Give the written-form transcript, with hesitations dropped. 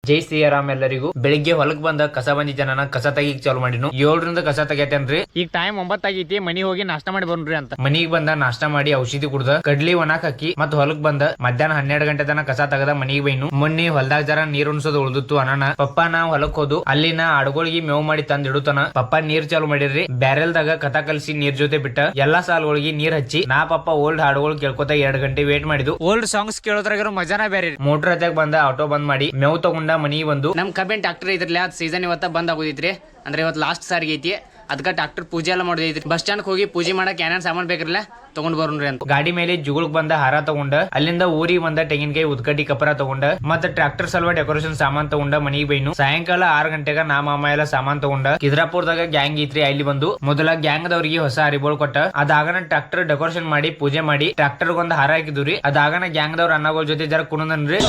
ಜೈ ಶ್ರೀರಾಮ್ ಎಲ್ಲರಿಗೂ. ಬೆಳಿಗ್ಗೆ ಹೊಲಕ್ ಬಂದ ಕಸ ಬಂದಿ ಜನನ ಕಸ ತೆಗಿಕ್ ಚಾಲು ಮಾಡಿನು. 7ರಿಂದ ಕಸ ತೆಗಿತೇನ್ರಿ. ಈಗ ಟೈಮ್ 9 ಆಗೈತಿ. ಮನಿ ಹೋಗಿ ನಾಷ್ಟಾ ಮಾಡಿ ಬರ್ರಿ ಅಂತ. ಮನಿಗ್ ಬಂದ ನಾಷ್ಟಾ ಮಾಡಿ ಔಷಧಿ ಕುಡ್ದ ಕಡ್ಲಿ ಒಣಾಕ್ ಹಾಕಿ ಮತ್ ಹೊಲಕ್ ಬಂದ ಮಧ್ಯಾಹ್ನ 12 ಗಂಟೆ ತನ ಕಸ ತೆಗದ ಮನಿಗ್ ಬೈನು. ಮೊನ್ನೆ ಹೊಲ್ದಾಗ ಜರ ನೀರ್ ಉಣ್ಸೋದು ಉಳ್ದಿತ್ತು ಅನಾನ. ಪಪ್ಪ ನಾ ಹೊಲಕ್ ಹೋದು ಅಲ್ಲಿನ ಆಡುಗಳಿಗೆ ಮೇವ್ ಮಾಡಿ ತಂದ್ ಇಡುತ್ತಾನ. ಪಪ್ಪ ನೀರ್ ಚಾಲು ಮಾಡಿರ್ರಿ. ಬ್ಯಾರೆಲ್ದಾಗ ಕಥ ಕಲ್ಸಿ ನೀರ್ ಜೊತೆ ಬಿಟ್ಟ ಎಲ್ಲಾ ಸಾಲುಗಳಿಗೆ ನೀರ್ ಹಚ್ಚಿ ನಾ ಪಪ್ಪ ಓಲ್ಡ್ ಹಾಡುಗಳು ಕೇಳ್ಕೊತ 2 ಗಂಟೆ ವೇಟ್ ಮಾಡಿದ್ವು. ಓಲ್ಡ್ ಸಾಂಗ್ಸ್ ಕೇಳೋದ್ರಾಗ ಮಜಾನ ಬೇರೆ. ಮೋಟರ್ ಹತ್ತಾಗ ಬಂದ ಆಟೋ ಬಂದ್ ಮಾಡಿ ಮೇವ್ ತಗೊಂಡ ಮನಿಗೆ ಬಂದು ನಮ್ ಕಬ್ಬಿನ ಟ್ರಾಕ್ಟರ್ ಇದ್ರಲ್ಲ ಅದ್ ಸೀಸನ್ ಇವತ್ತ ಬಂದ್ ಆಗೋದಿತ್ರಿ. ಅಂದ್ರೆ ಇವತ್ತು ಲಾಸ್ಟ್ ಸಾರಿಗೆ ಐತಿ. ಅದಕ್ಕೆ ಟ್ರಾಕ್ಟರ್ ಪೂಜೆ ಎಲ್ಲ ಮಾಡೋದೈತ್ರಿ. ಬಸ್ ಸ್ಟ್ಯಾಂಡ್ ಹೋಗಿ ಪೂಜೆ ಮಾಡಕ್ ಏನೇನ್ ಸಾಮಾನ್ ಬೇಕ್ರಲ್ಲ ತಗೊಂಡ್ ಬರೋಣ್ರಿ ಅಂತ. ಗಾಡಿ ಮೇಲೆ ಜುಗುಳಕ್ ಬಂದ ಹಾರ ತಗೊಂಡ ಅಲ್ಲಿಂದ ಊರಿಗೆ ಬಂದ ತೆಂಗಿನಕಾಯಿ ಉದ್ಕಡ್ಡಿ ಕಪರ ತಗೊಂಡ ಮತ್ತೆ ಟ್ರಾಕ್ಟರ್ ಸಲುವ ಡೆಕೋರೇಷನ್ ಸಾಮಾನ್ ತಗೊಂಡ ಮನಿಗೆ ಬೈನು. ಸಾಯಂಕಾಲ 6 ಗಂಟೆಗ ನಾ ಮಾಮ ಎಲ್ಲ ಸಾಮಾನ್ ತಗೊಂಡ ಕಿದ್ರಾಪುರದಾಗ ಗ್ಯಾಂಗ್ ಐತ್ರಿ. ಅಲ್ಲಿ ಬಂದು ಮೊದಲ ಗ್ಯಾಂಗ್ ದವ್ರಿಗೆ ಹೊಸ ಅರಿಬೋಳ್ ಕೊಟ್ಟ. ಅದಾಗನ ಟ್ರಾಕ್ಟರ್ ಡೆಕೋರೇಷನ್ ಮಾಡಿ ಪೂಜೆ ಮಾಡಿ ಟ್ರಾಕ್ಟರ್ ಒಂದ್ ಹಾರ ಹಾಕಿದ್ರಿ. ಅದಾಗನ ಗ್ಯಾಂಗ್ ದವ್ರ ಅನ್ನಗಳ ಜೊತೆ ಜರ ಕುಣದನ್ರಿ.